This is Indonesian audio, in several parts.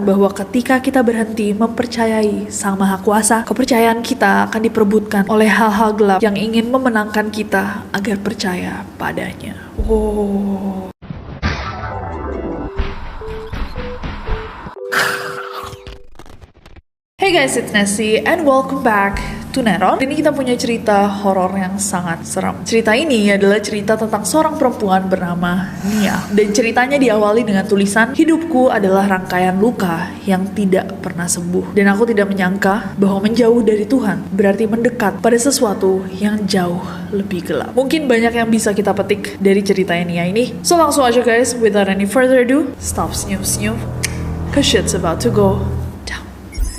bahwa ketika kita berhenti mempercayai Sang Maha Kuasa, kepercayaan kita akan diperebutkan oleh hal-hal gelap yang ingin memenangkan kita agar percaya padanya. Oh. Hey guys, it's Nessie and welcome back to Neron. Ini kita punya cerita horor yang sangat seram. Cerita ini adalah cerita tentang seorang perempuan bernama Nia. Dan ceritanya diawali dengan tulisan, "Hidupku adalah rangkaian luka yang tidak pernah sembuh. Dan aku tidak menyangka bahwa menjauh dari Tuhan berarti mendekat pada sesuatu yang jauh lebih gelap." Mungkin banyak yang bisa kita petik dari cerita Nia ini. So langsung aja guys, without any further ado, stop senyum-senyum, cause shit's about to go.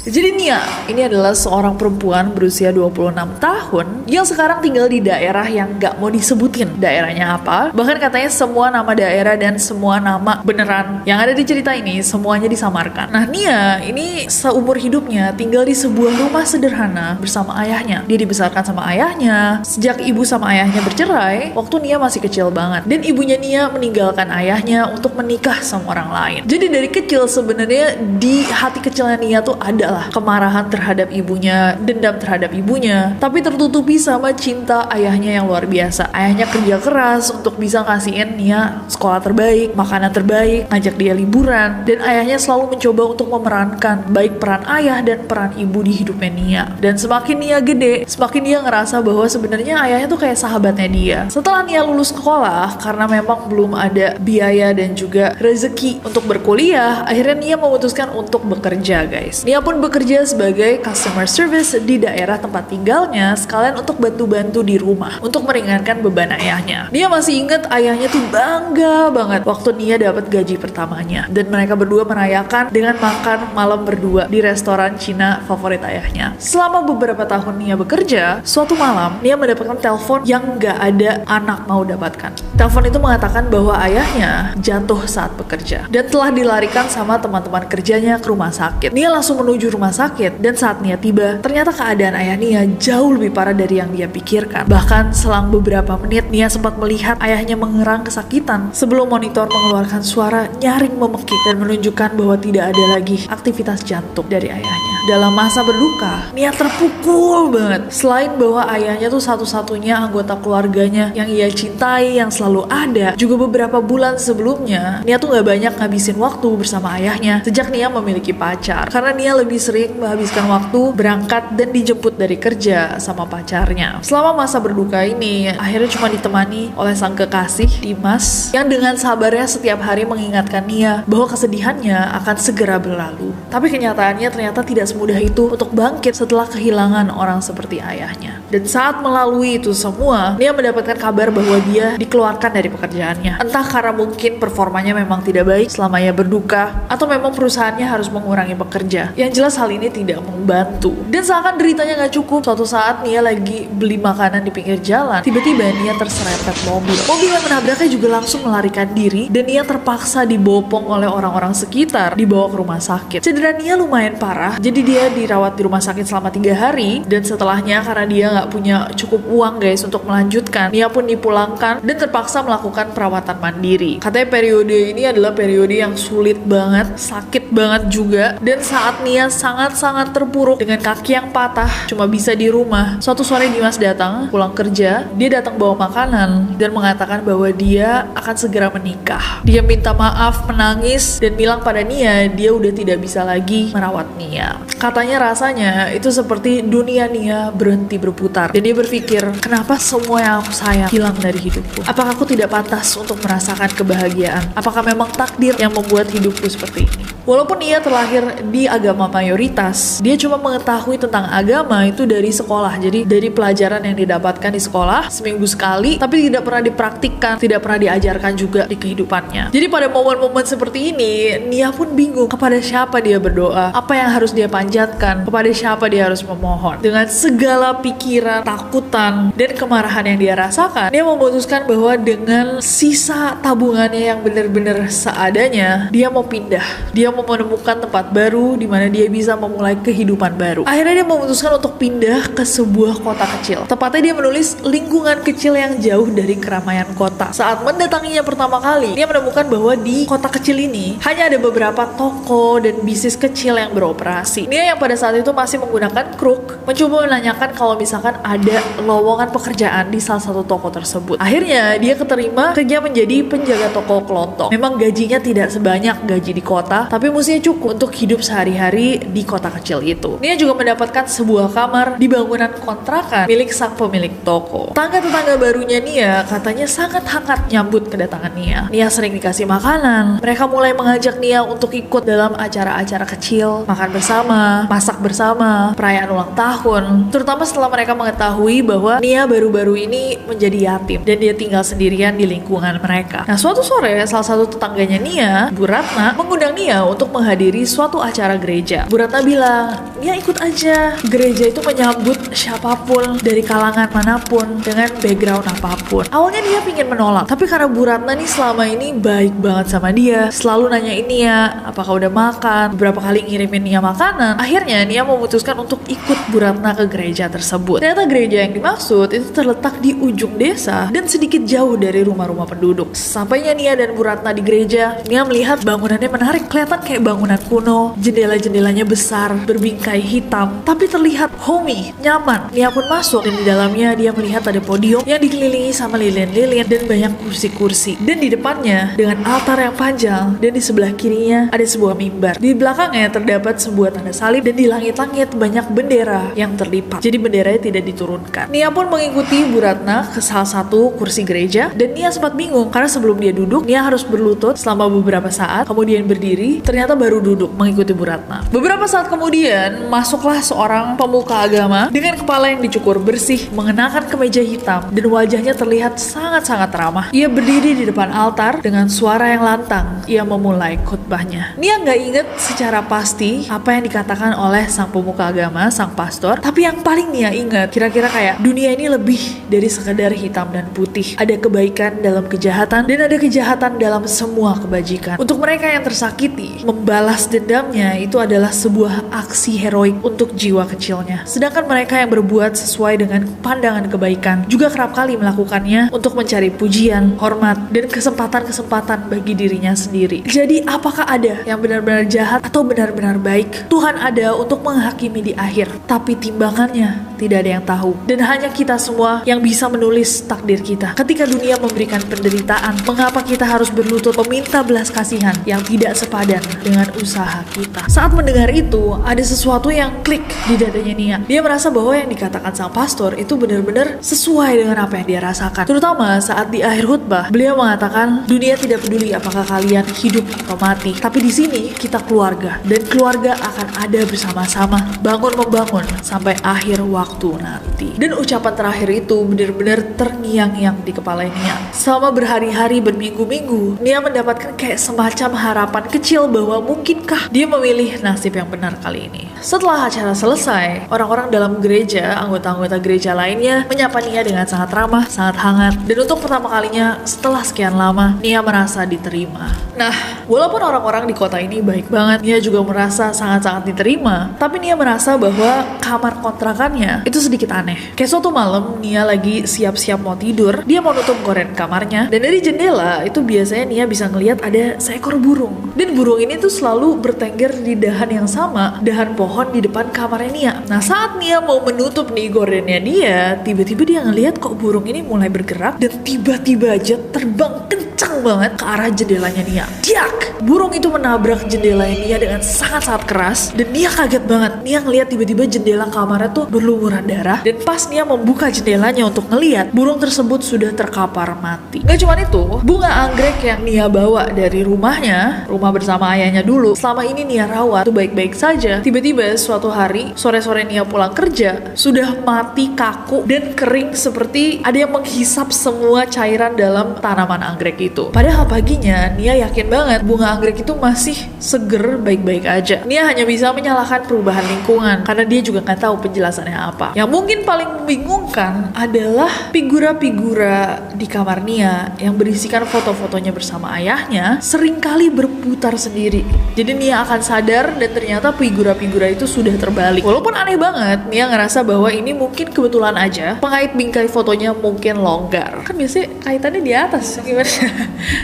Jadi Nia ini adalah seorang perempuan berusia 26 tahun yang sekarang tinggal di daerah yang gak mau disebutin daerahnya apa. Bahkan katanya semua nama daerah dan semua nama beneran yang ada di cerita ini semuanya disamarkan. Nah Nia ini seumur hidupnya tinggal di sebuah rumah sederhana bersama ayahnya. Dia dibesarkan sama ayahnya. Sejak ibu sama ayahnya bercerai, waktu Nia masih kecil banget. Dan ibunya Nia meninggalkan ayahnya untuk menikah sama orang lain. Jadi dari kecil sebenarnya di hati kecilnya Nia tuh adalah kemarahan terhadap ibunya, dendam terhadap ibunya, tapi tertutupi sama cinta ayahnya yang luar biasa. Ayahnya kerja keras untuk bisa ngasihin Nia sekolah terbaik, makanan terbaik, ngajak dia liburan, dan ayahnya selalu mencoba untuk memerankan baik peran ayah dan peran ibu di hidupnya Nia. Dan semakin Nia gede, semakin dia ngerasa bahwa sebenarnya ayahnya tuh kayak sahabatnya dia. Setelah Nia lulus sekolah, karena memang belum ada biaya dan juga rezeki untuk berkuliah, akhirnya Nia memutuskan untuk bekerja guys. Nia pun bekerja sebagai customer service di daerah tempat tinggalnya, sekalian untuk bantu-bantu di rumah untuk meringankan beban ayahnya. Nia masih ingat ayahnya tuh bangga banget waktu Nia dapat gaji pertamanya, dan mereka berdua merayakan dengan makan malam berdua di restoran Cina favorit ayahnya. Selama beberapa tahun Nia bekerja, suatu malam Nia mendapatkan telepon yang gak ada anak mau dapatkan. Telepon itu mengatakan bahwa ayahnya jatuh saat bekerja dan telah dilarikan sama teman-teman kerjanya ke rumah sakit. Nia langsung menuju rumah sakit, dan saat Nia tiba, ternyata keadaan ayah Nia jauh lebih parah dari yang dia pikirkan. Bahkan selang beberapa menit, Nia sempat melihat ayahnya mengerang kesakitan sebelum monitor mengeluarkan suara nyaring memekik dan menunjukkan bahwa tidak ada lagi aktivitas jantung dari ayahnya. Dalam masa berduka, Nia terpukul banget. Selain bahwa ayahnya tuh satu-satunya anggota keluarganya yang ia cintai, yang selalu ada, juga beberapa bulan sebelumnya, Nia tuh gak banyak ngabisin waktu bersama ayahnya sejak Nia memiliki pacar. Karena Nia lebih sering menghabiskan waktu berangkat dan dijemput dari kerja sama pacarnya. Selama masa berduka ini, akhirnya cuma ditemani oleh sang kekasih, Dimas, yang dengan sabarnya setiap hari mengingatkan Nia bahwa kesedihannya akan segera berlalu. Tapi kenyataannya ternyata tidak semudah itu untuk bangkit setelah kehilangan orang seperti ayahnya. Dan saat melalui itu semua, Nia mendapatkan kabar bahwa dia dikeluarkan dari pekerjaannya. Entah karena mungkin performanya memang tidak baik selama ia berduka, atau memang perusahaannya harus mengurangi pekerja. Yang jelas hal ini tidak membantu. Dan seakan deritanya gak cukup, suatu saat Nia lagi beli makanan di pinggir jalan, tiba-tiba Nia terserempet mobil. Mobil yang menabraknya juga langsung melarikan diri, dan Nia terpaksa dibopong oleh orang-orang sekitar, dibawa ke rumah sakit. Cedera Nia lumayan parah, jadi dia dirawat di rumah sakit selama 3 hari, dan setelahnya karena dia gak punya cukup uang guys untuk melanjutkan, Nia pun dipulangkan dan terpaksa melakukan perawatan mandiri. Katanya periode ini adalah periode yang sulit banget, sakit banget juga, dan saat Nia sangat-sangat terpuruk dengan kaki yang patah, cuma bisa di rumah. Suatu sore Dimas datang, pulang kerja, dia datang bawa makanan dan mengatakan bahwa dia akan segera menikah. Dia minta maaf, menangis, dan bilang pada Nia dia udah tidak bisa lagi merawat Nia. Katanya rasanya itu seperti dunia Nia berhenti berputar, dan dia berpikir, kenapa semua yang aku sayang hilang dari hidupku? Apakah aku tidak pantas untuk merasakan kebahagiaan? Apakah memang takdir yang membuat hidupku seperti ini? Walaupun Nia terlahir di agama mayoritas, dia cuma mengetahui tentang agama itu dari sekolah. Jadi dari pelajaran yang didapatkan di sekolah seminggu sekali, tapi tidak pernah dipraktikkan, tidak pernah diajarkan juga di kehidupannya. Jadi pada momen-momen seperti ini, Nia pun bingung kepada siapa dia berdoa, apa yang harus dia panjatkan, kepada siapa dia harus memohon. Dengan segala pikiran, takutan, dan kemarahan yang dia rasakan, dia memutuskan bahwa dengan sisa tabungannya yang benar-benar seadanya, dia mau pindah. Dia mau menemukan tempat baru di mana dia bisa memulai kehidupan baru. Akhirnya dia memutuskan untuk pindah ke sebuah kota kecil. Tepatnya dia menulis lingkungan kecil yang jauh dari keramaian kota. Saat mendatanginya pertama kali, dia menemukan bahwa di kota kecil ini hanya ada beberapa toko dan bisnis kecil yang beroperasi. Dia yang pada saat itu masih menggunakan kruk mencoba menanyakan kalau misalkan ada lowongan pekerjaan di salah satu toko tersebut. Akhirnya dia keterima kerja menjadi penjaga toko kelontong. Memang gajinya tidak sebanyak gaji di kota, tapi mestinya cukup untuk hidup sehari-hari di kota kecil itu. Dia juga mendapatkan sebuah kamar di bangunan kontrakan milik sang pemilik toko. Tetangga-tetangga barunya Nia katanya sangat hangat nyambut kedatangan Nia. Nia sering dikasih makanan. Mereka mulai mengajak Nia untuk ikut dalam acara-acara kecil, makan bersama, masak bersama, perayaan ulang tahun. Terutama setelah mereka mengetahui bahwa Nia baru-baru ini menjadi yatim dan dia tinggal sendirian di lingkungan mereka. Nah, suatu sore salah satu tetangganya Nia, Bu Ratna, mengundang Nia untuk menghadiri suatu acara gereja. Bu Ratna bilang, Nia ikut aja. Gereja itu menyambut siapapun dari kalangan manapun dengan background apapun. Awalnya dia pingin menolak, tapi karena Bu Ratna nih selama ini baik banget sama dia, selalu nanyain Nia apakah udah makan, beberapa kali ngirimin Nia makanan. Akhirnya Nia memutuskan untuk ikut Bu Ratna ke gereja tersebut. Ternyata gereja yang dimaksud itu terletak di ujung desa dan sedikit jauh dari rumah-rumah penduduk. Sampainya Nia dan Bu Ratna di gereja, Nia melihat bangunannya menarik, kelihatan kayak bangunan kuno, jendela-jendelanya besar, berbingkai hitam, tapi terlihat homey, nyaman. Nia pun masuk dan di dalamnya dia melihat ada podium yang dikelilingi sama lilin-lilin dan banyak kursi-kursi. Dan di depannya dengan altar yang panjang dan di sebelah kirinya ada sebuah mimbar. Di belakangnya terdapat sebuah tanda salib dan di langit-langit banyak bendera yang terlipat. Jadi benderanya tidak diturunkan. Nia pun mengikuti Bu Ratna ke salah satu kursi gereja dan Nia sempat bingung karena sebelum dia duduk, Nia harus berlutut selama beberapa saat, kemudian berdiri, ternyata baru duduk mengikuti Bu Ratna. Beberapa saat kemudian, masuklah seorang pemuka agama dengan kepala yang dicukur bersih, mengenakan kemeja hitam dan wajahnya terlihat sangat-sangat ramah. Ia berdiri di depan altar dengan suara yang lantang. Ia memulai khutbahnya. Nia nggak inget secara pasti apa yang dikatakan oleh sang pemuka agama, sang pastor, tapi yang paling Nia ingat kira-kira kayak dunia ini lebih dari sekedar hitam dan putih. Ada kebaikan dalam kejahatan dan ada kejahatan dalam semua kebajikan. Untuk mereka yang tersakiti, membalas dendamnya itu adalah sebuah aksi heroik untuk jiwa kecilnya. Sedangkan mereka yang berbuat sesuai dengan pandangan kebaikan juga kerap kali melakukannya untuk mencari pujian, hormat, dan kesempatan-kesempatan bagi dirinya sendiri. Jadi apakah ada yang benar-benar jahat atau benar-benar baik? Tuhan ada untuk menghakimi di akhir, tapi timbangannya tidak ada yang tahu. Dan hanya kita semua yang bisa menulis takdir kita. Ketika dunia memberikan penderitaan, mengapa kita harus berlutut meminta belas kasihan yang tidak sepadan dengan usaha kita? Saat mendengar itu, ada sesuatu yang klik di dadanya Nia. Dia merasa bahwa yang dikatakan sang pastor itu benar-benar sesuai dengan apa yang dia rasakan. Terutama saat di akhir khutbah, beliau mengatakan, dunia tidak peduli apakah kalian hidup atau mati, tapi di sini kita keluarga, dan keluarga akan ada bersama-sama, bangun membangun sampai akhir waktu nanti. Dan ucapan terakhir itu benar-benar terngiang-ngiang di kepala Nia. Selama berhari-hari, berminggu-minggu, Nia mendapatkan kayak semacam harapan kecil bahwa mungkinkah dia memilih nasib yang benar kali ini. Setelah acara selesai, orang-orang dalam gereja, anggota-anggota gereja lainnya menyapa Nia dengan sangat ramah, sangat hangat, dan untuk pertama kalinya setelah sekian lama, Nia merasa diterima. Nah, walaupun orang-orang di kota ini baik banget, Nia juga merasa sangat-sangat diterima, tapi Nia merasa bahwa kamar kontrakannya itu sedikit aneh. Kayak suatu malam, Nia lagi siap-siap mau tidur, dia mau nutup gorden kamarnya, dan dari jendela itu biasanya Nia bisa ngelihat ada seekor burung. Dan burung ini tuh selalu bertengger di dahan yang sama, dahan pohon di depan kamarnya Nia. Nah, saat Nia mau menutup nih gordennya dia, tiba-tiba dia ngelihat kok burung ini mulai bergerak dan tiba-tiba aja terbang kencang banget ke arah jendelanya Nia. Diak! Burung itu menabrak jendelanya Nia dengan sangat-sangat keras dan Nia kaget banget. Nia ngelihat tiba-tiba jendela kamarnya tuh berlumuran darah dan pas Nia membuka jendelanya untuk ngelihat, burung tersebut sudah terkapar mati. Gak cuma itu, bunga anggrek yang Nia bawa dari rumahnya, rumah bersama ayahnya dulu, selama ini Nia rawat tuh baik-baik saja. Tiba-tiba suatu hari, sore-sore Nia pulang kerja, sudah mati kaku dan kering seperti ada yang menghisap semua cairan dalam tanaman anggrek itu. Padahal paginya, Nia yakin banget bunga anggrek itu masih seger, baik-baik aja. Nia hanya bisa menyalahkan perubahan lingkungan karena dia juga nggak tahu penjelasannya apa. apa. Yang mungkin paling membingungkan adalah figura-figura di kamar Nia yang berisikan foto-fotonya bersama ayahnya seringkali berputar sendiri. Jadi Nia akan sadar dan ternyata figura-figura itu sudah terbalik. Walaupun aneh banget, Nia ngerasa bahwa ini mungkin kebetulan aja pengait bingkai fotonya mungkin longgar. Kan biasanya kaitannya di atas, gimana?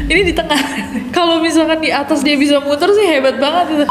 Ini di tengah. Kalau misalkan di atas dia bisa muter sih hebat banget itu.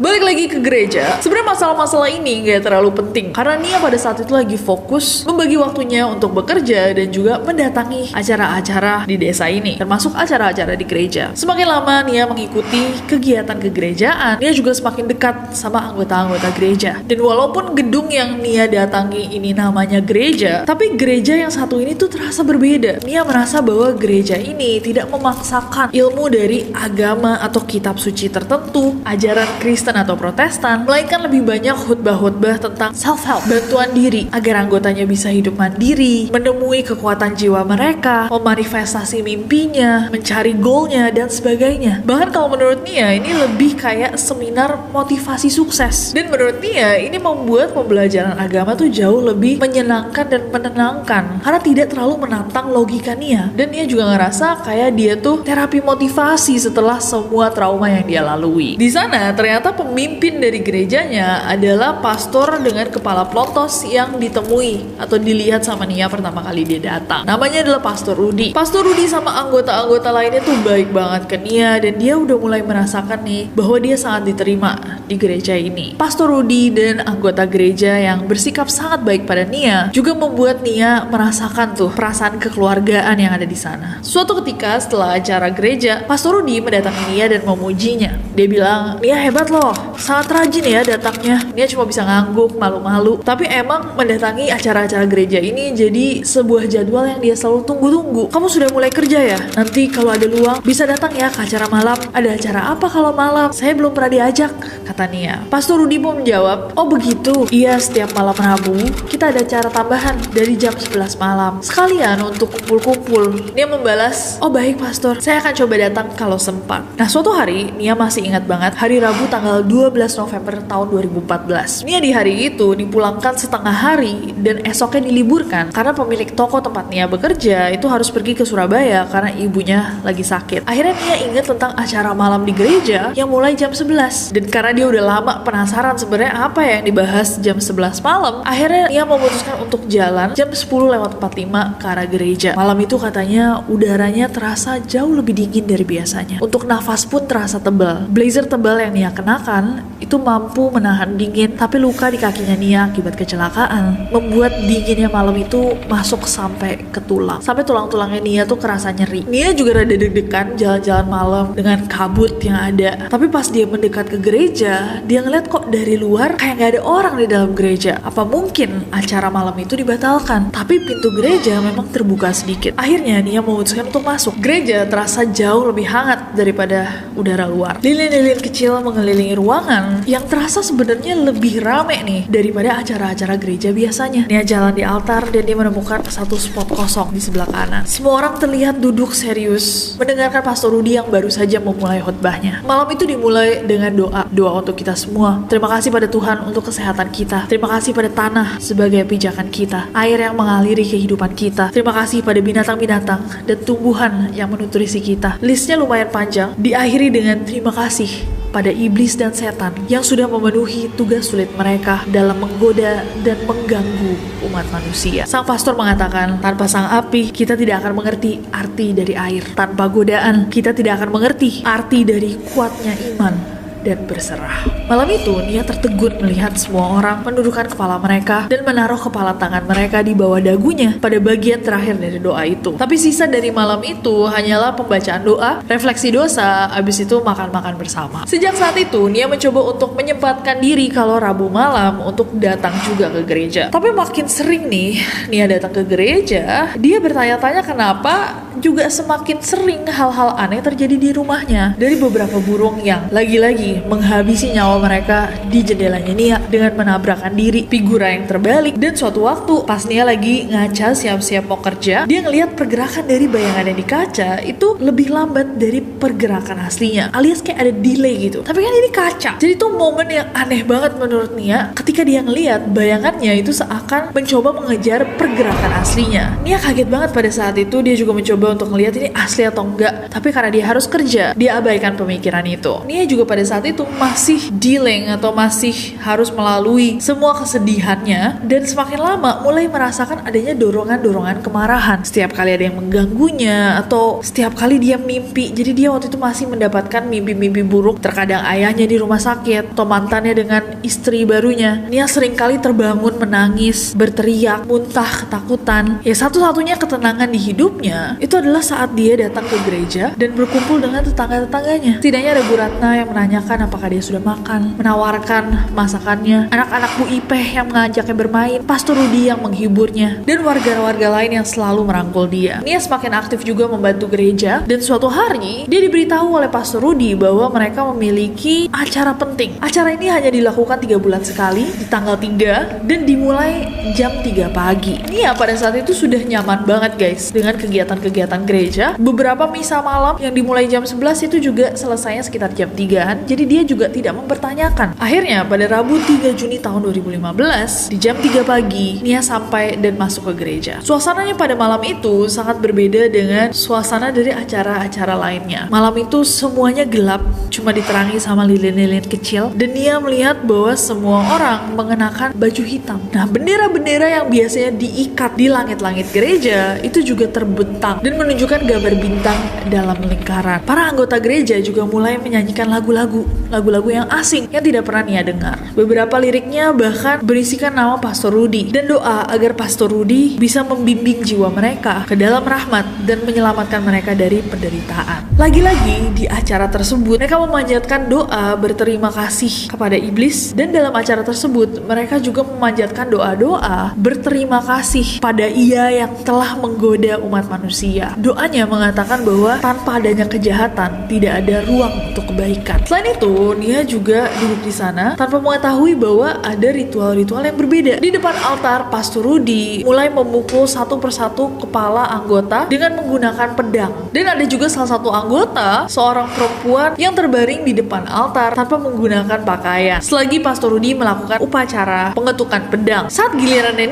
Balik lagi ke gereja, sebenarnya masalah-masalah ini gak terlalu penting karena Nia pada saat itu lagi fokus membagi waktunya untuk bekerja dan juga mendatangi acara-acara di desa ini, termasuk acara-acara di gereja. Semakin lama Nia mengikuti kegiatan kegerejaan, Nia juga semakin dekat sama anggota-anggota gereja. Dan walaupun gedung yang Nia datangi ini namanya gereja, tapi gereja yang satu ini tuh terasa berbeda. Nia merasa bahwa gereja ini tidak memaksakan ilmu dari agama atau kitab suci tertentu, ajaran Kristen atau Protestan, melainkan lebih banyak khutbah-khutbah tentang self-help, bantuan diri agar anggotanya bisa hidup mandiri, menemui kekuatan jiwa mereka, memanifestasi mimpinya, mencari goalnya, dan sebagainya. Bahkan kalau menurut Nia, ini lebih kayak seminar motivasi sukses. Dan menurut Nia, ini membuat pembelajaran agama tuh jauh lebih menyenangkan dan menenangkan, karena tidak terlalu menantang logika Nia. Dan Nia juga ngerasa kayak dia tuh terapi motivasi setelah semua trauma yang dia lalui. Di sana, ternyata pemimpin dari gerejanya adalah pastor dengan kepala pelontos yang ditemui atau dilihat sama Nia pertama kali dia datang. Namanya adalah Pastor Rudy. Pastor Rudy sama anggota-anggota lainnya tuh baik banget ke Nia dan dia udah mulai merasakan nih bahwa dia sangat diterima di gereja ini. Pastor Rudy dan anggota gereja yang bersikap sangat baik pada Nia juga membuat Nia merasakan tuh perasaan kekeluargaan yang ada di sana. Suatu ketika setelah acara gereja, Pastor Rudy mendatangi Nia dan memujinya. Dia bilang, "Nia hebat loh, sangat rajin ya datangnya. Nia cuma bisa ngangguk, malu-malu. Tapi emang mendatangi acara-acara gereja ini jadi sebuah jadwal yang dia selalu tunggu-tunggu. Kamu sudah mulai kerja ya? Nanti kalau ada luang bisa datang ya ke acara malam. Ada acara apa kalau malam? Saya belum pernah diajak," kata Nia. Pastor Rudy pun menjawab, "Oh begitu? Iya, setiap malam Rabu kita ada acara tambahan dari jam 11 malam. Sekalian untuk kumpul-kumpul." Nia membalas, "Oh baik Pastor, saya akan coba datang kalau sempat." Nah suatu hari, Nia masih ingat banget hari Rabu tanggal 12 November tahun 2014. Nia di hari itu dipulangkan setengah hari dan esoknya diliburkan karena pemilik toko tempat Nia bekerja itu harus pergi ke Surabaya karena ibunya lagi sakit. Akhirnya Nia ingat tentang acara malam di gereja yang mulai jam 11. Dan karena dia udah lama penasaran sebenarnya apa yang dibahas jam 11 malam, akhirnya Nia memutuskan untuk jalan jam 10:45 ke arah gereja. Malam itu katanya udaranya terasa jauh lebih dingin dari biasanya. Untuk nafas pun terasa tebal. Blazer tebal yang Nia kenakan itu mampu menahan dingin, tapi luka di kakinya Nia akibat kecelakaan membuat dinginnya malam itu masuk sampai ke tulang. Sampai tulang-tulangnya Nia tuh kerasa nyeri. Nia juga rada deg-degan jalan-jalan malam dengan kabut yang ada. Tapi pas dia mendekat ke gereja, dia ngeliat kok dari luar kayak gak ada orang di dalam gereja. Apa mungkin acara malam itu dibatalkan? Tapi pintu gereja memang terbuka sedikit. Akhirnya Nia memutuskan untuk masuk. Gereja terasa jauh lebih hangat daripada udara luar. Lilin-lilin kecil mengelilingi ruangan yang terasa sebenarnya lebih rame nih daripada acara-acara gereja biasanya. Nia jalan di altar dan dia menemukan satu spot kosong di sebelah kanan. Semua orang terlihat duduk serius mendengarkan Pastor Rudy yang baru saja memulai khotbahnya. Malam itu dimulai dengan doa untuk kita semua. Terima kasih pada Tuhan untuk kesehatan kita. Terima kasih pada tanah sebagai pijakan kita, air yang mengaliri kehidupan kita. Terima kasih pada binatang-binatang dan tumbuhan yang menutrisi kita. Listnya lumayan panjang, diakhiri dengan terima kasih pada iblis dan setan yang sudah memenuhi tugas sulit mereka dalam menggoda dan mengganggu umat manusia. Sang pastor mengatakan, tanpa sang api, kita tidak akan mengerti arti dari air. Tanpa godaan, kita tidak akan mengerti arti dari kuatnya iman dan berserah. Malam itu, Nia tertegun melihat semua orang menundukkan kepala mereka dan menaruh kepala tangan mereka di bawah dagunya pada bagian terakhir dari doa itu. Tapi sisa dari malam itu hanyalah pembacaan doa, refleksi dosa, abis itu makan-makan bersama. Sejak saat itu, Nia mencoba untuk menyempatkan diri kalau Rabu malam untuk datang juga ke gereja. Tapi makin sering nih, Nia datang ke gereja, dia bertanya-tanya kenapa juga semakin sering hal-hal aneh terjadi di rumahnya. Dari beberapa burung yang lagi-lagi menghabisi nyawa mereka di jendelanya Nia dengan menabrakkan diri, figura yang terbalik. Dan suatu waktu pas Nia lagi ngaca siap-siap mau kerja, dia ngelihat pergerakan dari bayangannya di kaca itu lebih lambat dari pergerakan aslinya, alias kayak ada delay gitu. Tapi kan ini kaca, jadi tuh momen yang aneh banget menurut Nia ketika dia ngelihat bayangannya itu seakan mencoba mengejar pergerakan aslinya. Nia kaget banget pada saat itu. Dia juga mencoba untuk ngelihat ini asli atau enggak, tapi karena dia harus kerja, dia abaikan pemikiran itu. Nia juga pada saat itu masih dealing atau masih harus melalui semua kesedihannya, dan semakin lama mulai merasakan adanya dorongan-dorongan kemarahan. Setiap kali ada yang mengganggunya atau setiap kali dia mimpi. Jadi dia waktu itu masih mendapatkan mimpi-mimpi buruk. Terkadang ayahnya di rumah sakit atau mantannya dengan istri barunya. Nia sering kali terbangun menangis, berteriak, muntah ketakutan. Ya satu-satunya ketenangan di hidupnya itu adalah saat dia datang ke gereja dan berkumpul dengan tetangga-tetangganya. Setidaknya ada Bu Ratna yang menanyakan apakah dia sudah makan, menawarkan masakannya, anak-anak Bu Ipeh yang mengajaknya bermain, Pastor Rudi yang menghiburnya, dan warga-warga lain yang selalu merangkul dia. Nia semakin aktif juga membantu gereja, dan suatu hari dia diberitahu oleh Pastor Rudi bahwa mereka memiliki acara penting. Acara ini hanya dilakukan 3 bulan sekali di tanggal 3 dan dimulai jam 3 pagi. Nia pada saat itu sudah nyaman banget guys dengan kegiatan-kegiatan gereja. Beberapa misa malam yang dimulai jam 11 itu juga selesainya sekitar jam 3-an, jadi dia juga tidak mempertanyakan. Akhirnya pada Rabu 3 Juni tahun 2015 di jam 3 pagi Nia sampai dan masuk ke gereja. Suasananya pada malam itu sangat berbeda dengan suasana dari acara-acara lainnya. Malam itu semuanya gelap, cuma diterangi sama lilin-lilin kecil, dan Nia melihat bahwa semua orang mengenakan baju hitam. Nah, bendera-bendera yang biasanya diikat di langit-langit gereja itu juga terbentang dan menunjukkan gambar bintang dalam lingkaran. Para anggota gereja juga mulai menyanyikan lagu-lagu yang asing yang tidak pernah Nia dengar. Beberapa liriknya bahkan berisikan nama Pastor Rudi dan doa agar Pastor Rudi bisa membimbing jiwa mereka ke dalam rahmat dan menyelamatkan mereka dari penderitaan. Lagi-lagi di acara tersebut mereka memanjatkan doa berterima kasih kepada iblis, dan dalam acara tersebut mereka juga memanjatkan doa-doa berterima kasih pada Ia yang telah menggoda umat manusia. Doanya mengatakan bahwa tanpa adanya kejahatan tidak ada ruang untuk kebaikan. Selain itu, Nia juga duduk di sana tanpa mengetahui bahwa ada ritual-ritual yang berbeda. Di depan altar, Pastor Rudi mulai memukul satu persatu kepala anggota dengan menggunakan pedang. Dan ada juga salah satu anggota, seorang perempuan yang terbaring di depan altar tanpa menggunakan pakaian. Selagi Pastor Rudi melakukan upacara pengetukan pedang. Saat gilirannya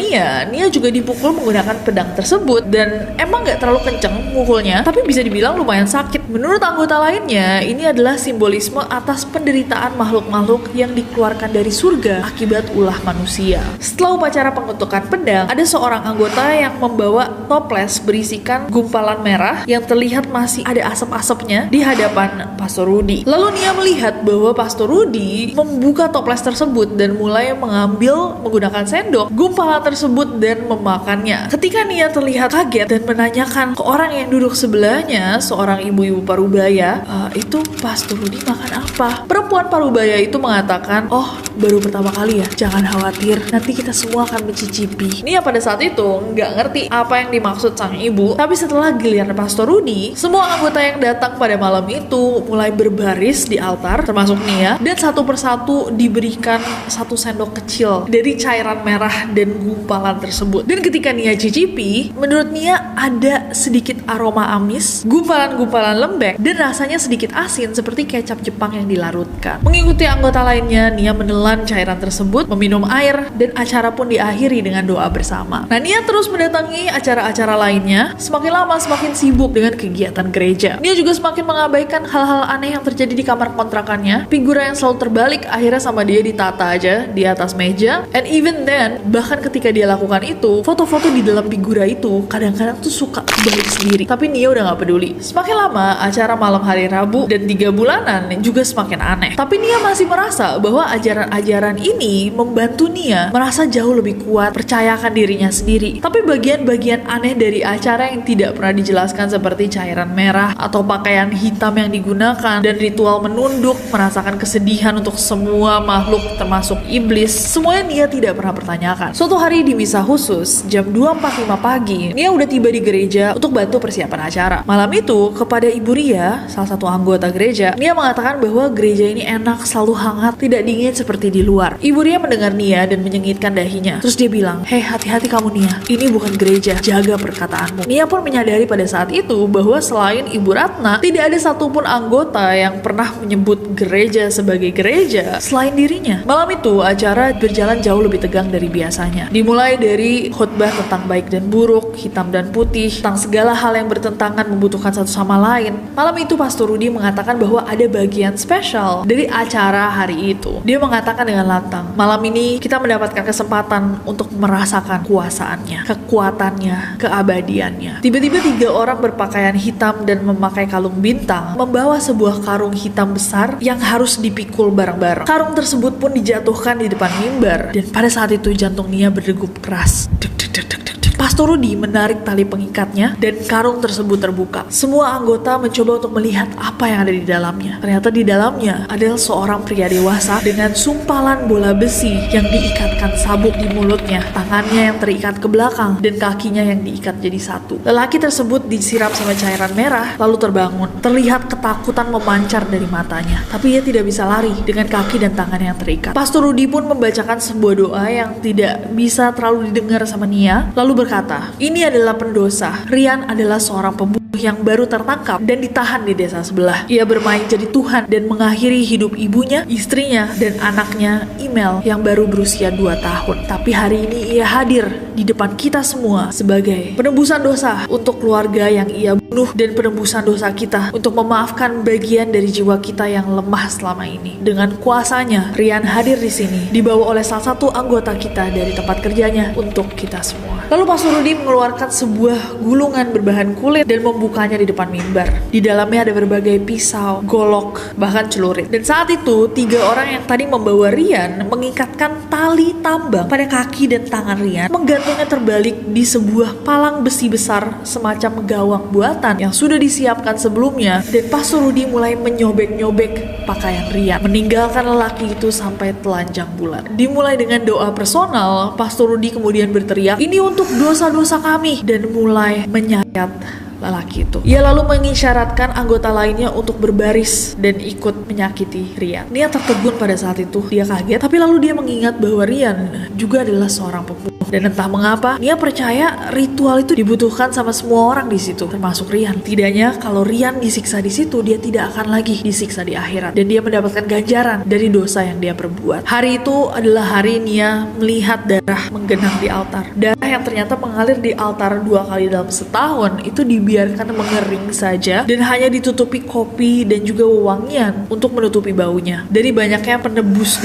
Nia juga dipukul menggunakan pedang tersebut, dan emang gak terlalu kenceng mukulnya, tapi bisa dibilang lumayan sakit. Menurut anggota lainnya, ini adalah simbolisme atas penderitaan makhluk-makhluk yang dikeluarkan dari surga akibat ulah manusia. Setelah upacara pengetukan pedang, ada seorang anggota yang membawa toples berisikan gumpalan merah yang terlihat masih ada asap-asapnya di hadapan Pastor Rudi. Lalu Nia melihat bahwa Pastor Rudi membuka toples tersebut dan mulai mengambil menggunakan sendok gumpalan tersebut dan memakannya. Ketika Nia terlihat kaget dan menanyakan ke orang yang duduk sebelahnya, seorang ibu-ibu parubaya, itu Pastor Rudi makan apa? Perempuan parubaya itu mengatakan, oh baru pertama kali ya, jangan khawatir, nanti kita semua akan mencicipi. Nia pada saat itu nggak ngerti apa yang dimaksud sang ibu, tapi setelah giliran Pastor Rudi, semua anggota yang datang pada malam itu mulai berbaris di altar, termasuk Nia, dan satu persatu diberikan satu sendok kecil dari cairan merah dan gumpalan tersebut. Dan ketika Nia cicipi, menurut Nia ada sedikit aroma amis, gumpalan-gumpalan lembek, dan rasanya sedikit asin seperti kecap Jepang yang dilarutkan. Mengikuti anggota lainnya, Nia menelan cairan tersebut, meminum air, dan acara pun diakhiri dengan doa bersama. Nah, Nia terus mendatangi acara-acara lainnya, semakin lama semakin sibuk dengan kegiatan gereja. Nia juga semakin mengabaikan hal-hal aneh yang terjadi di kamar kontrakannya. Figura yang selalu terbalik akhirnya sama dia ditata aja di atas meja, and even then, bahkan ketika dia lakukan itu, foto-foto di dalam figura itu kadang-kadang tuh suka balik sendiri. Tapi Nia udah gak peduli. Semakin lama, Selanjutnya, acara malam hari Rabu dan 3 bulanan juga semakin aneh. Tapi Nia masih merasa bahwa ajaran-ajaran ini membantu Nia merasa jauh lebih kuat, percayakan dirinya sendiri. Tapi bagian-bagian aneh dari acara yang tidak pernah dijelaskan seperti cairan merah atau pakaian hitam yang digunakan dan ritual menunduk, merasakan kesedihan untuk semua makhluk termasuk iblis, semuanya Nia tidak pernah pertanyakan. Suatu hari di misa khusus, jam 2.45 pagi, Nia udah tiba di gereja untuk bantu persiapan acara. Malam itu, kepada Ibu Ria, salah satu anggota gereja, Nia mengatakan bahwa gereja ini enak, selalu hangat, tidak dingin seperti di luar. Ibu Ria mendengar Nia dan menyengitkan dahinya. Terus dia bilang, "Hei, hati-hati kamu Nia, ini bukan gereja, jaga perkataanmu." Nia pun menyadari pada saat itu bahwa selain Ibu Ratna, tidak ada satupun anggota yang pernah menyebut gereja sebagai gereja selain dirinya. Malam itu, acara berjalan jauh lebih tegang dari biasanya. Dimulai dari khotbah tentang baik dan buruk, hitam dan putih, tentang segala hal yang bertentangan membutuhkan satu sama lain. Malam itu Pastor Rudy mengatakan bahwa ada bagian spesial dari acara hari itu. Dia mengatakan dengan lantang, "Malam ini kita mendapatkan kesempatan untuk merasakan kuasaannya, kekuatannya, keabadiannya." Tiba-tiba 3 orang berpakaian hitam dan memakai kalung bintang membawa sebuah karung hitam besar yang harus dipikul bareng-bareng. Karung tersebut pun dijatuhkan di depan mimbar dan pada saat itu jantung Nia berdegup keras. Deg, deg, deg, deg, deg. Pastor Rudy menarik tali pengikatnya dan karung tersebut terbuka. Semua anggota mencoba untuk melihat apa yang ada di dalamnya. Ternyata di dalamnya adalah seorang pria dewasa dengan sumpalan bola besi yang diikatkan sabuk di mulutnya, tangannya yang terikat ke belakang dan kakinya yang diikat jadi satu. Lelaki tersebut disiram sama cairan merah lalu terbangun. Terlihat ketakutan memancar dari matanya, tapi ia tidak bisa lari dengan kaki dan tangan yang terikat. Pastor Rudy pun membacakan sebuah doa yang tidak bisa terlalu didengar sama Nia, lalu berkata, "Ini adalah pendosa. Rian adalah seorang pembunuh yang baru tertangkap dan ditahan di desa sebelah. Ia bermain jadi Tuhan dan mengakhiri hidup ibunya, istrinya, dan anaknya, Email, yang baru berusia 2 tahun. Tapi hari ini ia hadir di depan kita semua sebagai penebusan dosa untuk keluarga yang ia bunuh dan penebusan dosa kita untuk memaafkan bagian dari jiwa kita yang lemah selama ini. Dengan kuasanya, Rian hadir di sini, dibawa oleh salah satu anggota kita dari tempat kerjanya untuk kita semua." Lalu Pastor Rudy mengeluarkan sebuah gulungan berbahan kulit dan membukanya di depan mimbar. Di dalamnya ada berbagai pisau, golok, bahkan celurit. Dan saat itu, 3 orang yang tadi membawa Rian mengikatkan tali tambang pada kaki dan tangan Rian, menggantungnya terbalik di sebuah palang besi besar semacam gawang buatan yang sudah disiapkan sebelumnya. Dan Pastor Rudy mulai menyobek-nyobek pakaian Rian, meninggalkan lelaki itu sampai telanjang bulat. Dimulai dengan doa personal, Pastor Rudy kemudian berteriak, "Ini untuk dosa-dosa kami," dan mulai menyayat lelaki itu. Ia lalu mengisyaratkan anggota lainnya untuk berbaris dan ikut menyakiti Rian. Nia tertegun pada saat itu. Dia kaget, tapi lalu dia mengingat bahwa Rian juga adalah seorang pembunuh. Dan entah mengapa, Nia percaya ritual itu dibutuhkan sama semua orang di situ, termasuk Rian. Tidaknya kalau Rian disiksa di situ, dia tidak akan lagi disiksa di akhirat. Dan dia mendapatkan ganjaran dari dosa yang dia perbuat. Hari itu adalah hari Nia melihat darah menggenang di altar. Darah yang ternyata mengalir di altar 2 kali dalam setahun itu dibiarkan mengering saja dan hanya ditutupi kopi dan juga wewangian untuk menutupi baunya. Dari banyaknya penebus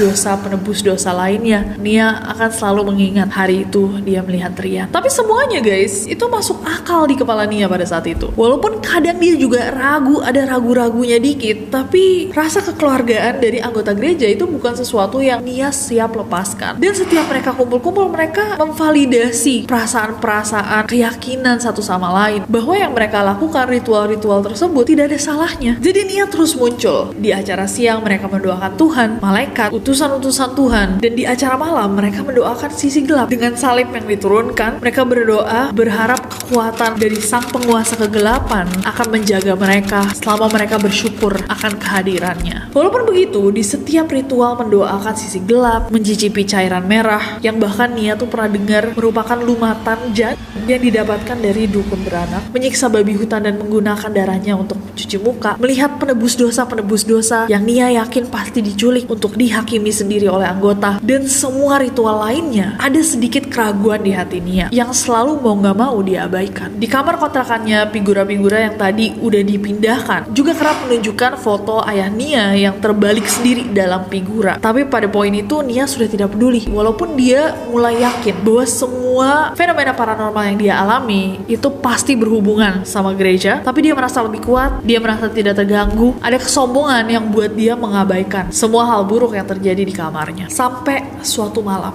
dosa lainnya, Nia akan selalu mengingat hari itu dia melihat Rian. Tapi semuanya guys, itu masuk akal di kepala Nia pada saat itu. Walaupun kadang dia juga ragu, ada ragu-ragunya dikit, tapi rasa kekeluargaan dari anggota gereja itu bukan sesuatu yang Nia siap lepaskan. Dan setiap mereka kumpul-kumpul, mereka memvalidasi perasaan-perasaan, keyakinan satu sama lain bahwa yang mereka lakukan, ritual-ritual tersebut tidak ada salahnya. Jadi Nia terus muncul. Di acara siang mereka mendoakan Tuhan, malaikat, utusan-utusan Tuhan, dan di acara malam mereka mendoakan sisi gelap. Dengan salib yang diturunkan, mereka berdoa berharap kekuatan dari sang penguasa kegelapan akan menjaga mereka selama mereka bersyukur akan kehadirannya. Walaupun begitu, di setiap ritual mendoakan sisi gelap, mencicipi cairan merah, yang bahkan Nia tuh pernah dengar merupakan lumatan janin yang didapatkan dari dukun beranak, menyiksa babi hutan dan menggunakan darahnya untuk mencuci muka, melihat penebus dosa yang Nia yakin pasti diculik untuk dihakimi sendiri oleh anggota, dan semua ritual lainnya, ada sedikit keraguan di hati Nia yang selalu mau gak mau diabaikan. Di kamar kontrakannya, figura-figura yang tadi udah dipindahkan juga kerap menunjukkan foto ayah Nia yang terbalik sendiri dalam figura. Tapi pada poin itu Nia sudah tidak peduli, walaupun dia mulai yakin bahwa semua fenomena paranormal yang dia alami itu pasti berhubungan sama gereja. Tapi dia merasa lebih kuat, dia merasa tidak terganggu. Ada kesombongan yang buat dia mengabaikan semua hal buruk yang terjadi di kamarnya. Sampai suatu malam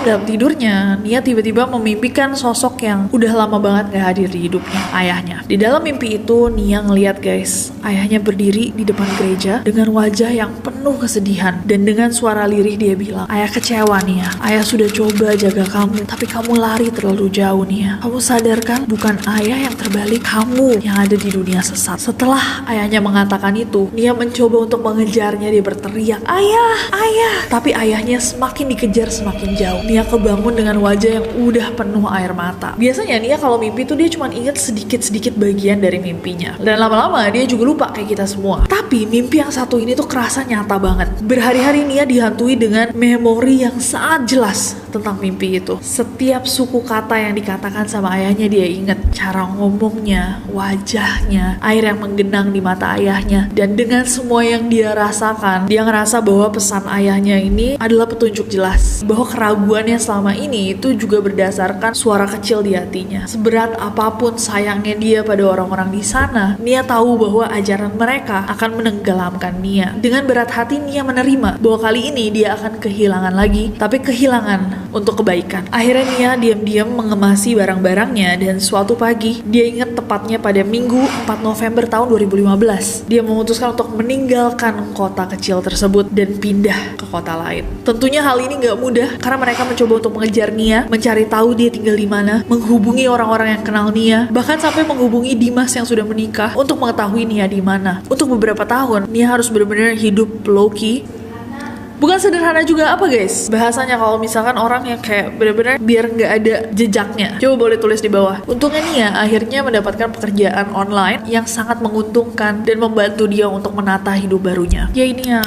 dalam tidurnya, Nia tiba-tiba memimpikan sosok yang udah lama banget gak hadir di hidupnya, ayahnya. Di dalam mimpi itu Nia ngeliat guys, ayahnya berdiri di depan gereja dengan wajah yang penuh kesedihan, dan dengan suara lirih dia bilang, "Ayah kecewa Nia, ayah sudah coba jaga kamu, tapi kamu lari terlalu jauh Nia. Kamu sadar kan, bukan ayah yang terbalik, kamu yang ada di dunia sesat." Setelah ayahnya mengatakan itu, Nia mencoba untuk mengejarnya. Dia berteriak, "Ayah, ayah!" Tapi ayahnya semakin dikejar semakin jauh. Nia kebangun dengan wajah yang udah penuh air mata. Biasanya Nia kalau mimpi tuh dia cuma inget sedikit-sedikit bagian dari mimpinya, dan lama-lama dia juga lupa kayak kita semua. Tapi mimpi yang satu ini tuh kerasa nyata banget. Berhari-hari Nia dihantui dengan memori yang sangat jelas tentang mimpi itu. Setiap suku kata yang dikatakan sama ayahnya dia inget, cara ngomongnya, wajahnya, air yang menggenang di mata ayahnya. Dan dengan semua yang dia rasakan, dia ngerasa bahwa pesan ayahnya ini adalah petunjuk jelas bahwa keraguannya selama ini itu juga berdasarkan suara kecil di hatinya. Seberat apapun sayangnya dia pada orang-orang di sana, Nia tahu bahwa ajaran mereka akan menenggelamkan Nia. Dengan berat hati Nia menerima bahwa kali ini dia akan kehilangan lagi, tapi kehilangan untuk kebaikan. Akhirnya Nia diam-diam mengemasi barang-barangnya, dan suatu pagi dia ingat tepatnya pada Minggu 4 November tahun 2015, dia memutuskan untuk meninggalkan kota kecil tersebut dan pindah ke kota lain. Tentunya hal ini gak mudah karena mereka mencoba untuk mengejar Nia, mencari tahu dia tinggal di mana, menghubungi orang-orang yang kenal Nia, bahkan sampai menghubungi Dimas yang sudah menikah untuk mengetahui Nia di mana. Untuk beberapa tahun Nia harus benar-benar hidup low-key. Bukan sederhana juga apa guys bahasanya kalau misalkan orang yang kayak benar-benar biar nggak ada jejaknya. Coba boleh tulis di bawah. Untungnya Nia akhirnya mendapatkan pekerjaan online yang sangat menguntungkan dan membantu dia untuk menata hidup barunya. Ya ini ya.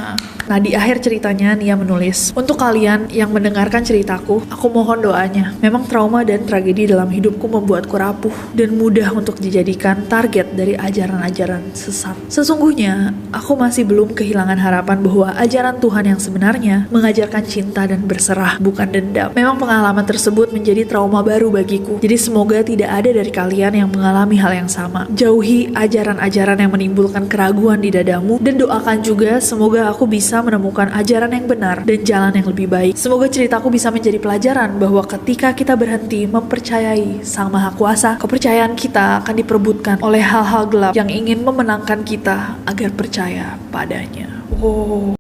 Nah di akhir ceritanya Nia menulis, "Untuk kalian yang mendengarkan ceritaku, aku mohon doanya. Memang trauma dan tragedi dalam hidupku membuatku rapuh dan mudah untuk dijadikan target dari ajaran-ajaran sesat. Sesungguhnya aku masih belum kehilangan harapan bahwa ajaran Tuhan yang sebenarnya mengajarkan cinta dan berserah, bukan dendam. Memang pengalaman tersebut menjadi trauma baru bagiku. Jadi semoga tidak ada dari kalian yang mengalami hal yang sama. Jauhi ajaran-ajaran yang menimbulkan keraguan di dadamu, dan doakan juga semoga aku bisa menemukan ajaran yang benar dan jalan yang lebih baik. Semoga ceritaku bisa menjadi pelajaran bahwa ketika kita berhenti mempercayai Sang Maha Kuasa, kepercayaan kita akan diperebutkan oleh hal-hal gelap yang ingin memenangkan kita agar percaya padanya." Oh.